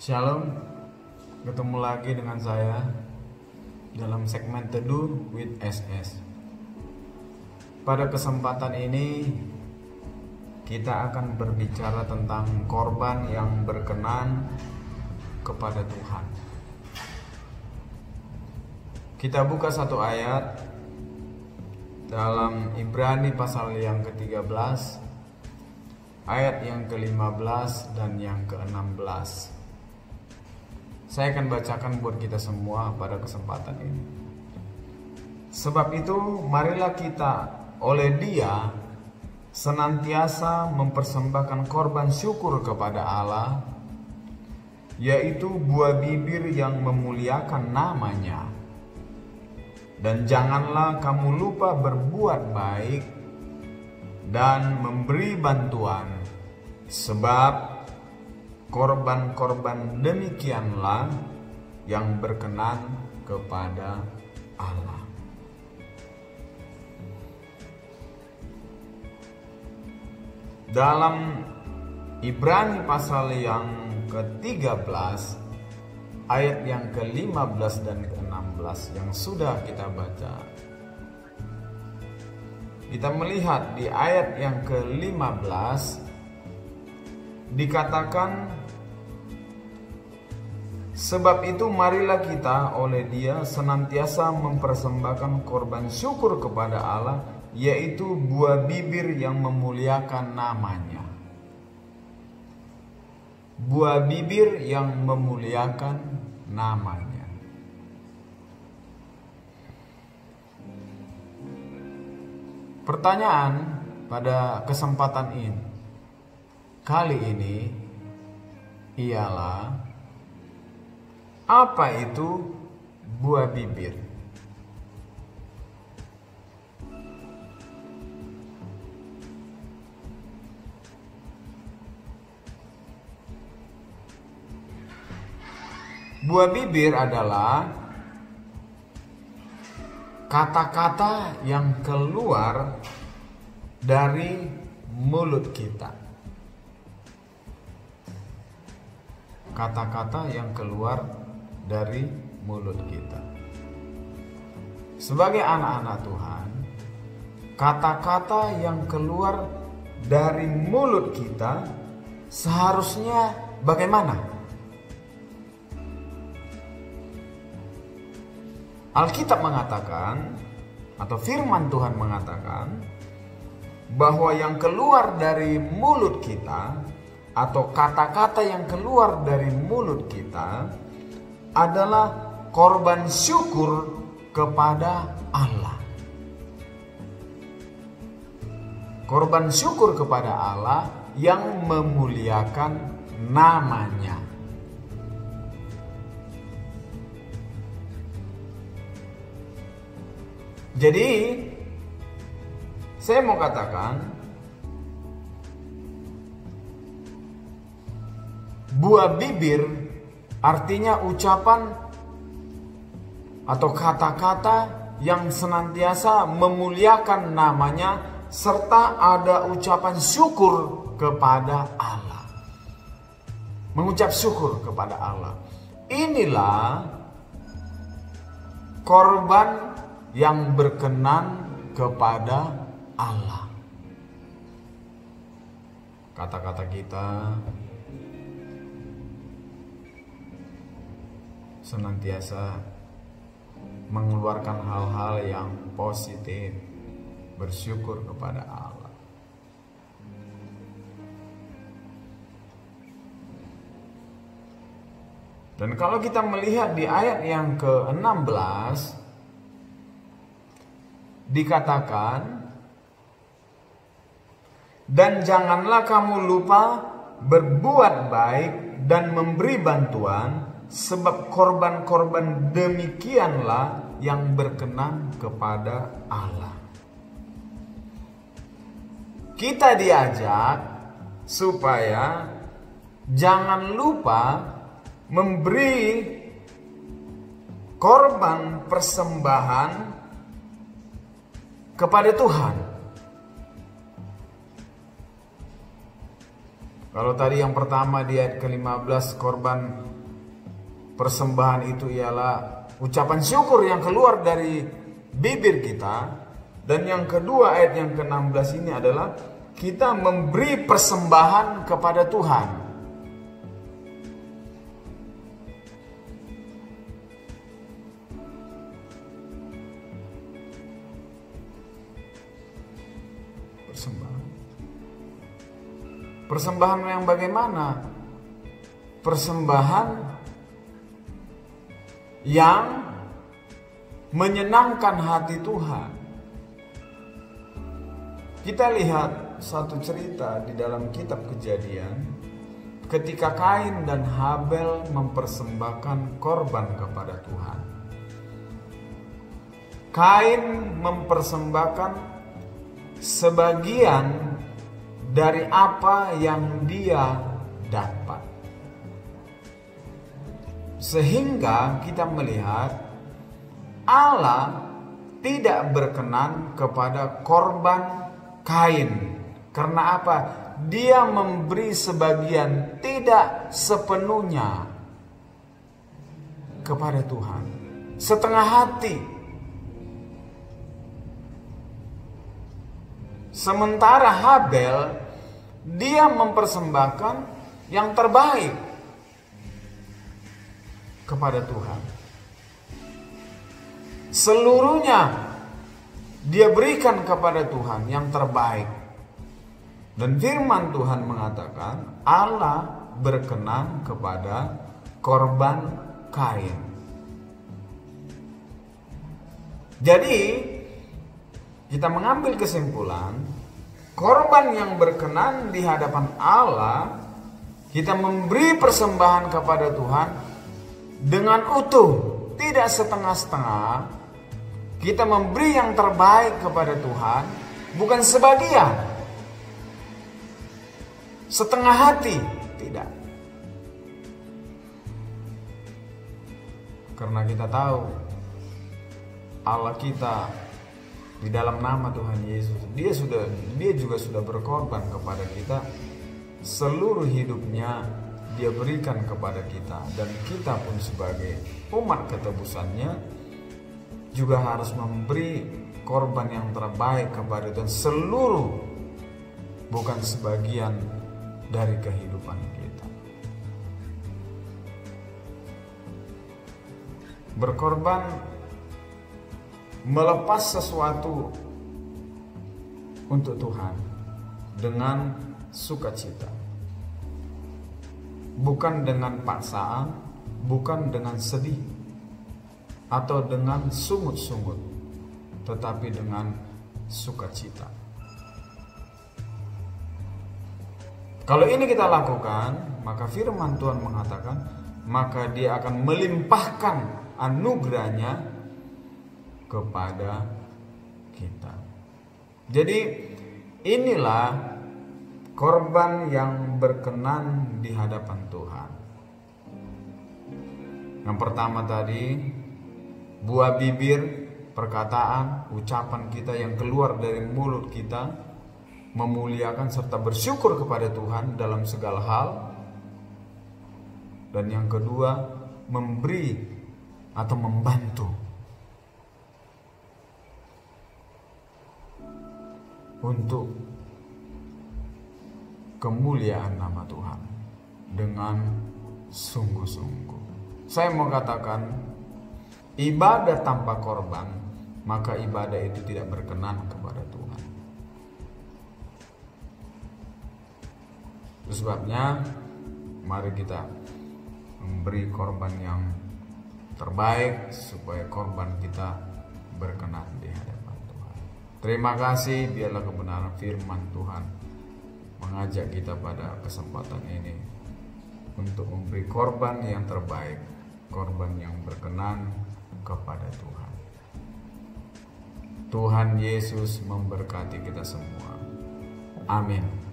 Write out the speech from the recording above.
Shalom, ketemu lagi dengan saya dalam segmen Teduh with SS. Pada kesempatan ini kita akan berbicara tentang korban yang berkenan kepada Tuhan. Kita buka satu ayat dalam Ibrani pasal yang ke-13, ayat yang ke-15 dan yang ke-16. Saya akan bacakan buat kita semua pada kesempatan ini. Sebab itu, marilah kita oleh Dia senantiasa mempersembahkan korban syukur kepada Allah, yaitu buah bibir yang memuliakan nama-Nya. Dan janganlah kamu lupa berbuat baik dan memberi bantuan, sebab korban-korban demikianlah yang berkenan kepada Allah. Dalam Ibrani pasal yang ke-13, ayat yang ke-15 dan ke-16 yang sudah kita baca, kita melihat di ayat yang ke-15 dikatakan, sebab itu marilah kita oleh Dia senantiasa mempersembahkan korban syukur kepada Allah, yaitu buah bibir yang memuliakan nama-Nya. Buah bibir yang memuliakan nama-Nya. Pertanyaan pada kesempatan ini kali ini ialah, apa itu buah bibir? Buah bibir adalah kata-kata yang keluar dari mulut kita. Kata-kata yang keluar dari mulut kita. Sebagai anak-anak Tuhan, kata-kata yang keluar dari mulut kita seharusnya bagaimana? Alkitab mengatakan, atau firman Tuhan mengatakan, bahwa yang keluar dari mulut kita, atau kata-kata yang keluar dari mulut kita adalah korban syukur kepada Allah. Korban syukur kepada Allah yang memuliakan nama-Nya. Jadi, saya mau katakan, buah bibir artinya ucapan atau kata-kata yang senantiasa memuliakan nama-Nya serta ada ucapan syukur kepada Allah. Mengucap syukur kepada Allah. Inilah korban yang berkenan kepada Allah. Kata-kata kita senantiasa mengeluarkan hal-hal yang positif, bersyukur kepada Allah. Dan kalau kita melihat di ayat yang ke-16 dikatakan, dan janganlah kamu lupa berbuat baik dan memberi bantuan, sebab korban-korban demikianlah yang berkenan kepada Allah. Kita diajak supaya jangan lupa memberi korban persembahan kepada Tuhan. Kalau tadi yang pertama di ayat ke-15 korban persembahan itu ialah ucapan syukur yang keluar dari bibir kita. Dan yang kedua, ayat yang ke-16 ini adalah kita memberi persembahan kepada Tuhan. Persembahan yang bagaimana? Persembahan yang menyenangkan hati Tuhan. Kita lihat satu cerita di dalam kitab Kejadian ketika Kain dan Habel mempersembahkan korban kepada Tuhan. Kain mempersembahkan sebagian dari apa yang dia dapat. Sehingga kita melihat Allah tidak berkenan kepada korban Kain. Karena apa? Dia memberi sebagian, tidak sepenuhnya kepada Tuhan. Setengah hati. Sementara Habel, dia mempersembahkan yang terbaik kepada Tuhan. Seluruhnya dia berikan kepada Tuhan yang terbaik. Dan firman Tuhan mengatakan Allah berkenan kepada korban Kain. Jadi kita mengambil kesimpulan, korban yang berkenan di hadapan Allah, kita memberi persembahan kepada Tuhan dengan utuh, tidak setengah-setengah. Kita memberi yang terbaik kepada Tuhan, bukan sebagian, setengah hati, tidak. Karena kita tahu Allah kita di dalam nama Tuhan Yesus, dia juga sudah berkorban kepada kita. Seluruh hidupnya dia berikan kepada kita, dan kita pun sebagai umat ketebusannya juga harus memberi korban yang terbaik kepada Tuhan, seluruh, bukan sebagian dari kehidupan kita. Berkorban melepas sesuatu untuk Tuhan dengan sukacita, bukan dengan paksaan, bukan dengan sedih atau dengan sungut-sungut, tetapi dengan sukacita. Kalau ini kita lakukan, maka firman Tuhan mengatakan, maka dia akan melimpahkan anugerahnya kepada kita. Jadi inilah korban yang berkenan di hadapan Tuhan. Yang pertama tadi, buah bibir, perkataan, ucapan kita yang keluar dari mulut kita memuliakan serta bersyukur kepada Tuhan dalam segala hal. Dan yang kedua, memberi atau membantu untuk kemuliaan nama Tuhan dengan sungguh-sungguh. Saya mau katakan, ibadah tanpa korban, maka ibadah itu tidak berkenan kepada Tuhan. Itu sebabnya mari kita memberi korban yang terbaik supaya korban kita berkenan di hadapan Tuhan. Terima kasih, biarlah kebenaran firman Tuhan mengajak kita pada kesempatan ini untuk memberi korban yang terbaik, korban yang berkenan kepada Tuhan. Tuhan Yesus memberkati kita semua. Amin.